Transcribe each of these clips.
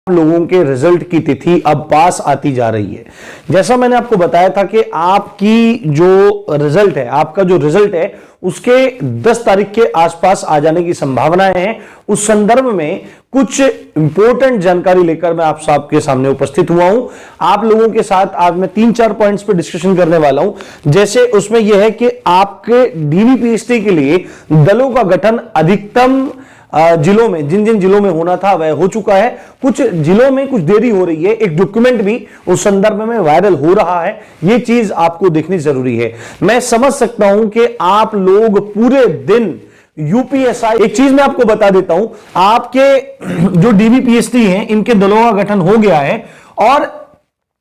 लोगों के रिजल्ट की तिथि अब पास आती जा रही है। जैसा मैंने आपको बताया था कि आपकी जो रिजल्ट है, आपका जो रिजल्ट है उसके 10 तारीख के आसपास आ जाने की संभावनाएं हैं। उस संदर्भ में कुछ इंपॉर्टेंट जानकारी लेकर मैं आप सबके सामने उपस्थित हुआ हूं। आप लोगों के साथ आज मैं 3-4 पॉइंट्स पर डिस्कशन करने वाला हूं। जैसे उसमें यह है कि आपके डीवीपीएसटी के लिए दलों का गठन अधिकतम जिलों में, जिन जिन जिलों में होना था वह हो चुका है। कुछ जिलों में कुछ देरी हो रही है। एक डॉक्यूमेंट भी उस संदर्भ में वायरल हो रहा है। यह चीज आपको देखनी जरूरी है। मैं समझ सकता हूं कि आप लोग पूरे दिन यूपीएसआई, एक चीज मैं आपको बता देता हूं, आपके जो डीवीपीएसटी हैं इनके दलों का गठन हो गया है और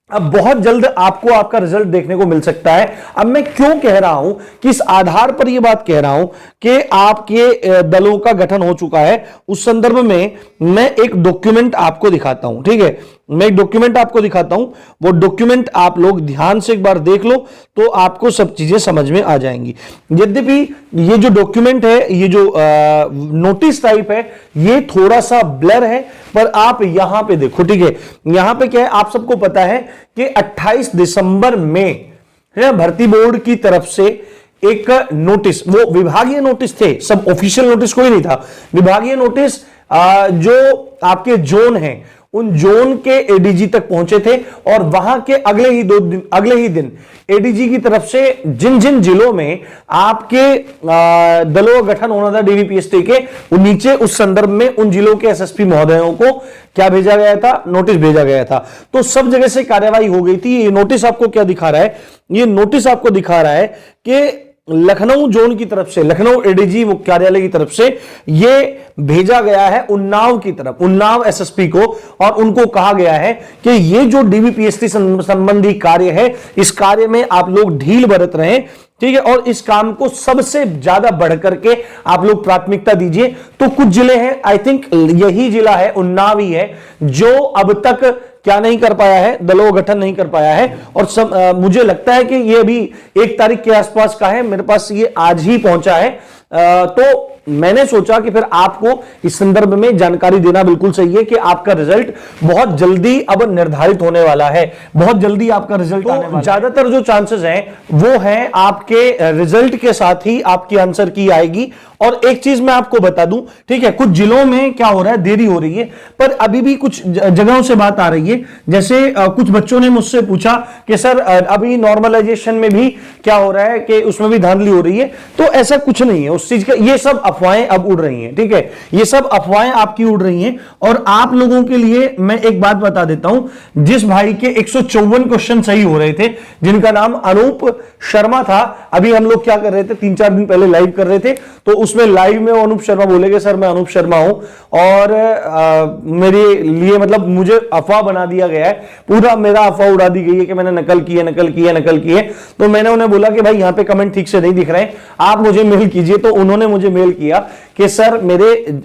अब बहुत जल्द आपको आपका रिजल्ट देखने को मिल सकता है। अब मैं क्यों कह रहा हूं, किस आधार पर यह बात कह रहा हूं कि आपके दलों का गठन हो चुका है, उस संदर्भ में मैं एक डॉक्यूमेंट आपको दिखाता हूं। ठीक है, मैं एक डॉक्यूमेंट आपको दिखाता हूं। वो डॉक्यूमेंट आप लोग ध्यान से एक बार देख लो तो आपको सब चीजें समझ में आ जाएंगी। यद्यपि ये जो डॉक्यूमेंट है, ये जो नोटिस टाइप है, ये थोड़ा सा ब्लर है, पर आप यहां पे देखो। ठीक है, यहां पे क्या है, आप सबको पता है कि 28 दिसंबर में भर्ती बोर्ड की तरफ से एक नोटिस, वो विभागीय नोटिस थे, सब ऑफिशियल नोटिस कोई नहीं था, विभागीय नोटिस जो आपके जोन हैं उन जोन के एडीजी तक पहुंचे थे और वहां के अगले ही दिन एडीजी की तरफ से जिन जिन जिलों में आपके दलों का गठन होना था डीवीपीएसटी के, वो नीचे उस संदर्भ में उन जिलों के एसएसपी महोदयों को क्या भेजा गया था, नोटिस भेजा गया था। तो सब जगह से कार्यवाही हो गई थी। ये नोटिस आपको क्या दिखा रहा है, ये नोटिस आपको दिखा रहा है कि लखनऊ जोन की तरफ से, लखनऊ एडीजी मुख्यालय की तरफ से यह भेजा गया है उन्नाव की तरफ, उन्नाव एसएसपी को, और उनको कहा गया है कि यह जो डीवीपीएसटी संबंधी कार्य है, इस कार्य में आप लोग ढील बरत रहे हैं। ठीक है, और इस काम को सबसे ज्यादा बढ़कर के आप लोग प्राथमिकता दीजिए। तो कुछ जिले हैं, आई थिंक यही जिला है, उन्नाव ही है, जो अब तक क्या नहीं कर पाया है, दलों का गठन नहीं कर पाया है। और मुझे लगता है कि ये अभी 1 तारीख के आसपास का है, मेरे पास ये आज ही पहुंचा है। तो मैंने सोचा कि फिर आपको इस संदर्भ में जानकारी देना बिल्कुल सही है कि आपका रिजल्ट बहुत जल्दी अब निर्धारित होने वाला है, बहुत जल्दी आपका रिजल्ट आने वाला है। ज्यादातर जो चांसेस हैं वो हैं आपके रिजल्ट के साथ ही आपकी आंसर की आएगी। और एक चीज मैं आपको बता दूं, ठीक है, कुछ जिलों में क्या हो रहा है, देरी हो रही है, पर अभी भी कुछ जगहों से बात आ रही है। जैसे कुछ बच्चों ने मुझसे पूछा कि सर अभी नॉर्मलाइजेशन में भी क्या हो रहा है कि उसमें भी धांधली हो रही है। तो ऐसा कुछ नहीं है उस चीज का, ये सब अफवाहें अब उड़ रही हैं। ठीक है, ये सब अफवाहें आपकी उड़ रही हैं। और आप लोगों के लिए मैं एक बात बता देता हूं, जिस भाई के 154 क्वेश्चन सही हो रहे थे, जिनका नाम अनूप शर्मा था, अभी हम लोग क्या कर रहे थे, 3-4 दिन पहले लाइव कर रहे थे, तो उसमें लाइव में अनूप शर्मा बोलेगे सर मैं अनूप शर्मा हूं और मेरे लिए मतलब मुझे अफवाह बना दिया गया है, पूरा मेरा अफवाह उड़ा दी गई है कि मैंने नकल की है। तो मैंने उन्हें बोला कि भाई यहां पे कमेंट ठीक से नहीं दिख रहे हैं, आप मुझे मेल कीजिए। तो उन्होंने मुझे मेल किया कि सर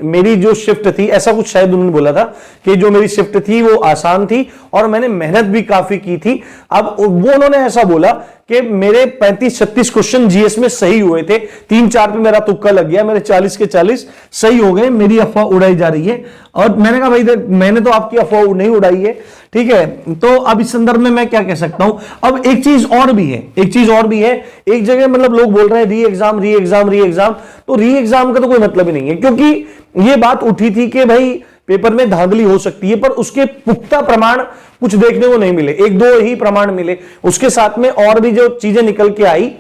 मेरी जो शिफ्ट थी, ऐसा कुछ शायद उन्होंने बोला था कि जो मेरी शिफ्ट थी वो आसान थी और मैंने मेहनत भी काफी की थी। अब वो उन्होंने ऐसा बोला कि मेरे 35-36 क्वेश्चन जीएस में सही हुए थे, 3-4 पे मेरा तुक्का लग गया, मेरे 40 के 40 सही हो गए, मेरी अफवाह उड़ाई जा रही है। और मैंने कहा भाई मैंने तो आपकी अफवाह नहीं उड़ाई है। ठीक है, तो अब इस संदर्भ में मैं क्या कह सकता हूं। अब एक चीज और भी है, एक जगह मतलब लोग बोल रहे हैं री एग्जाम, तो री एग्जाम का तो कोई मतलब ही नहीं है, क्योंकि यह बात उठी थी कि भाई पेपर में धांधली हो सकती है, पर उसके पुख्ता प्रमाण कुछ देखने को नहीं मिले, 1-2 ही प्रमाण मिले। उसके साथ में और भी जो चीजें निकल के आई,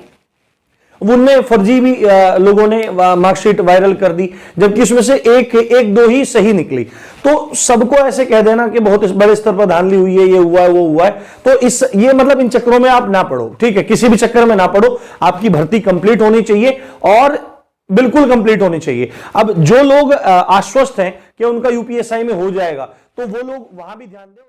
उनमें फर्जी भी लोगों ने मार्कशीट वायरल कर दी, जबकि उसमें से 1-2 ही सही निकली। तो सबको ऐसे कह देना कि बहुत बड़े स्तर पर धांधली हुई है, ये हुआ है, वो हुआ है, तो ये मतलब इन चक्करों में आप ना पड़ो। ठीक है, किसी भी चक्कर में ना पड़ो, आपकी भर्ती कंप्लीट होनी चाहिए और बिल्कुल कंप्लीट होनी चाहिए। अब जो लोग आश्वस्त हैं कि उनका यूपीएसआई में हो जाएगा, तो वो लोग वहां भी ध्यान दें।